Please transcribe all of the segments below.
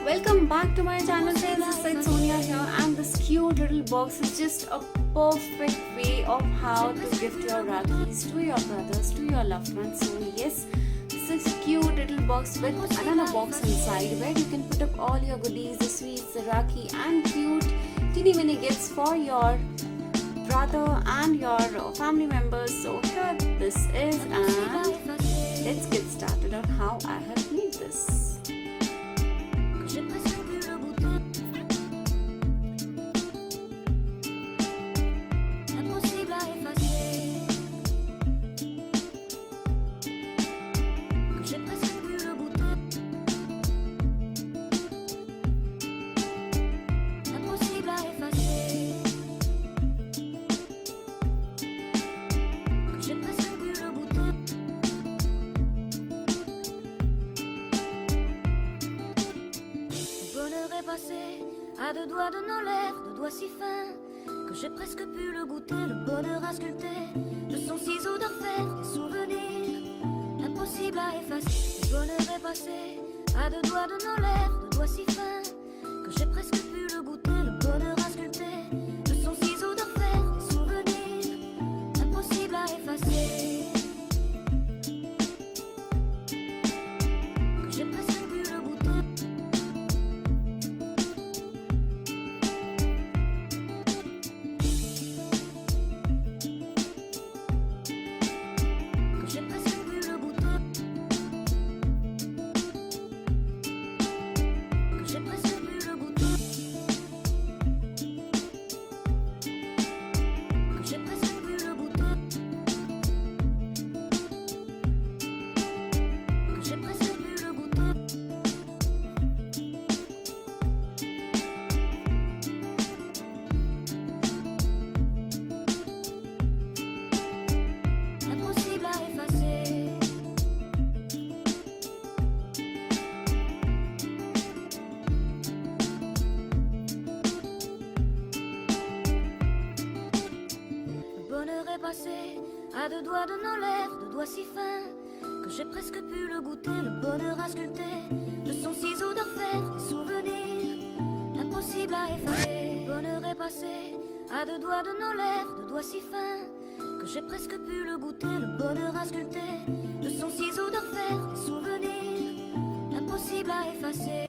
Welcome back to my channel. This is Sonia here, and this cute little box is just a perfect way of how to gift your Rakhis to your brothers, to your loved ones. So yes, this is a cute little box with another box inside where you can put up all your goodies, the sweets, the Rakhi, and cute teeny mini gifts for your brother and your family members. So here this is, and let's get started on how I have made this. À deux doigts de nos lèvres, deux doigts si fins que j'ai presque pu le goûter, le bonheur à sculpter de son ciseau d'orfèvre, des souvenirs impossibles à effacer. Le bonheur est passé à deux doigts de nos lèvres, deux doigts si fins que j'ai presque pu le goûter, le bonheur à sculpter de son ciseau d'orfèvre, des souvenirs impossibles à effacer. Passé à deux doigts de nos lèvres, deux doigts si fins que j'ai presque pu le goûter, le bonheur à sculpter de son ciseau d'orfèvre, des souvenirs impossibles à effacer. Le bonheur est passé à deux doigts de nos lèvres, deux doigts si fins que j'ai presque pu le goûter, le bonheur à sculpter de son ciseau d'orfèvre, des souvenirs impossibles à effacer.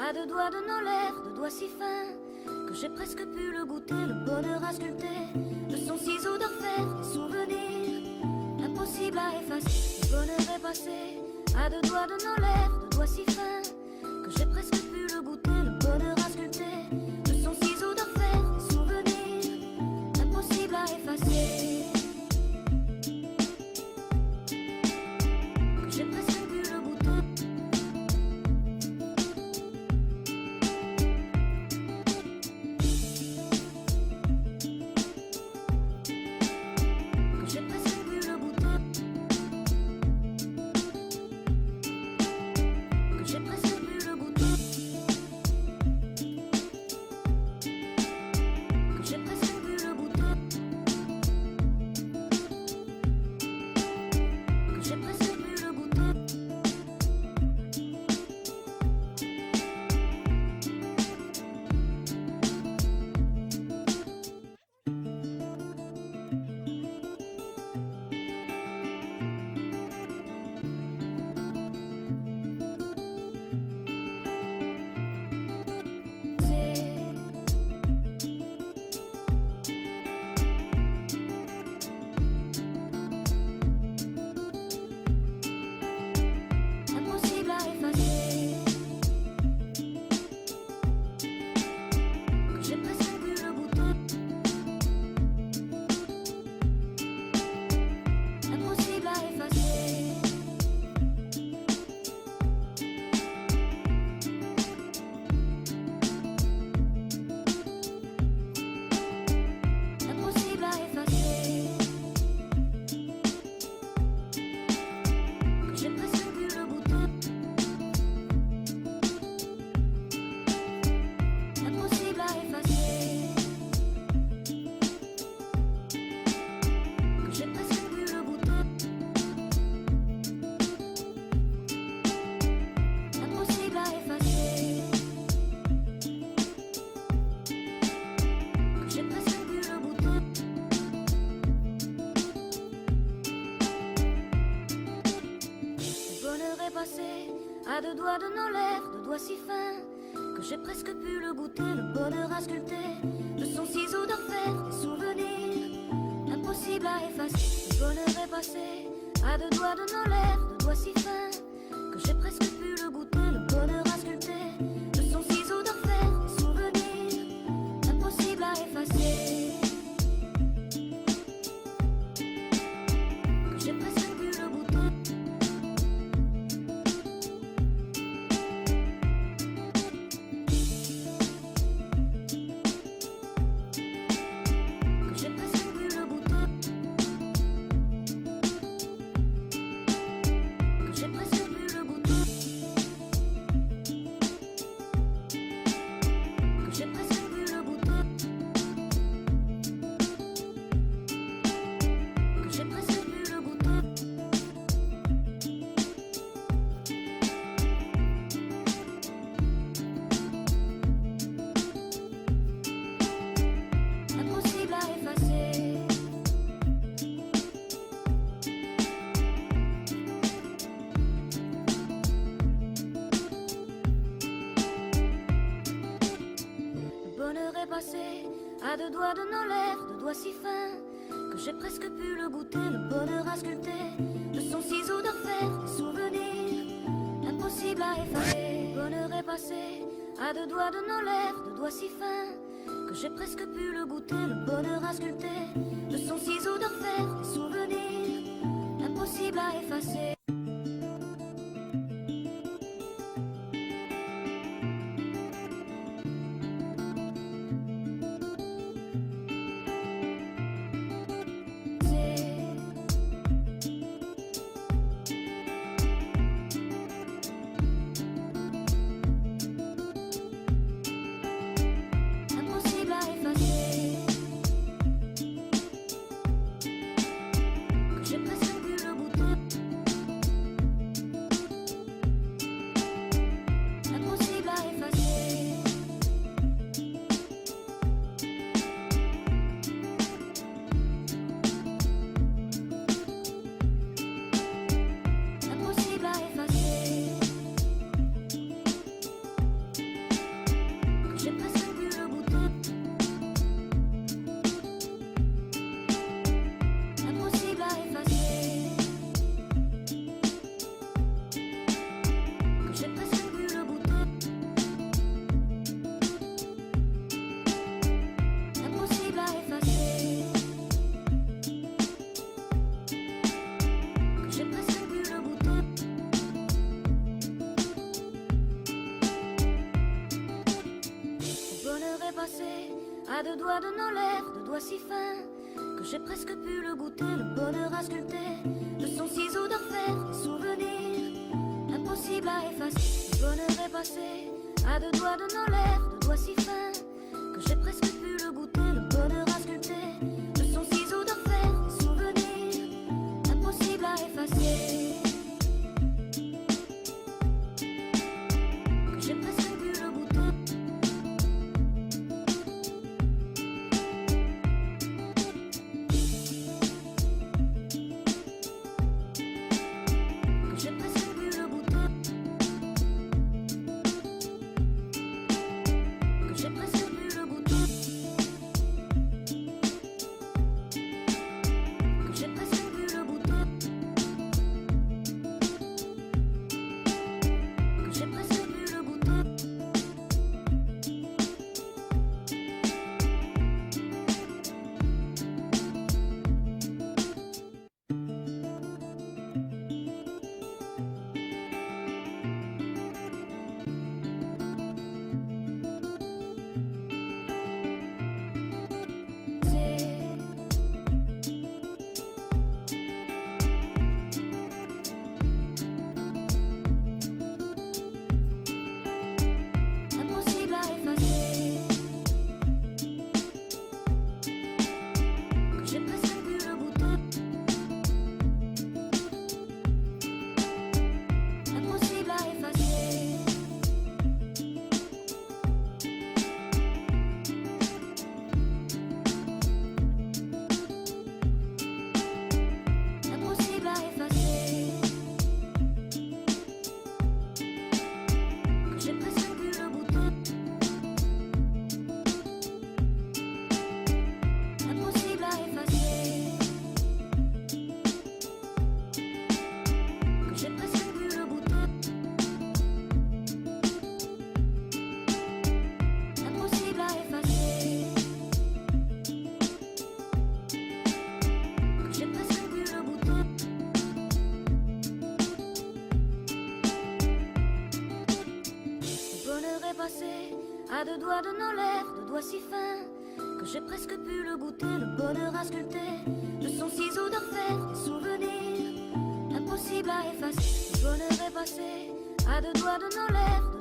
À deux doigts de nos lèvres, deux doigts si fins que j'ai presque pu le goûter, le bonheur à sculpter de son ciseau d'orfèvre, des souvenirs impossibles à effacer. Le bonheur est passé à deux doigts de nos lèvres, deux doigts si fins que j'ai presque pu le goûter, le bonheur à sculpter de son ciseau d'orfèvre, des souvenirs impossibles à effacer. J'ai presque pu le goûter. à deux doigts de nos lèvres, deux doigts si fins que j'ai presque pu le goûter, le bonheur à sculpter, de son ciseau d'orfèvre, des souvenirs impossibles à effacer. Le bonheur est passé à deux doigts de nos lèvres, deux doigts si fins que j'ai presque pu le goûter, le bonheur à sculpter, de son ciseau d'orfèvre, des souvenirs impossibles à effacer. Que j'ai presque pu le goûter. Que j'ai presque pu le goûter. Que j'ai presque pu le goûter. Que j'ai presque pu le goûter. Que j'ai presque pu le goûter. Impossible à effacer. Le bonheur est passé à deux doigts de nos lèvres, deux doigts si fins que j'ai presque pu le goûter, le bonheur à sculpter, de son ciseau d'orfèvre, des souvenirs impossible à effacer. Le bonheur est passé à deux doigts de nos lèvres, deux doigts si fins que j'ai presque pu le goûter, le bonheur à sculpter, de son ciseau d'orfèvre, des souvenirs impossible à effacer. Impossible à effacer. Que j'ai presque pu le goûter. Impossible à effacer. Impossible à effacer. Que j'ai presque pu le goûter. Impossible à effacer. Que j'ai presque pu le goûter. Impossible à effacer. Que j'ai presque pu le goûter. Le bonheur est passé à deux doigts de nos lèvres, deux doigts si fins que j'ai presque pu le goûter, le bonheur à sculpter, de son ciseau d'orfèvre, des souvenirs impossible à effacer. Le bonheur est passé à deux doigts de nos lèvres, deux doigts si fins que j'ai presque pu le goûter, le bonheur à sculpter, de son ciseau d'orfèvre, des souvenirs impossible à effacer. Que j'ai presque pu le goûter. Que j'ai presque pu le goûter. Que j'ai presque à deux doigts de nos lèvres, deux doigts si fins que j'ai presque pu le goûter, le bonheur à sculpter. De son ciseau d'orfèvre, des souvenirs impossibles à effacer. Le bonheur est passé à deux doigts de nos lèvres.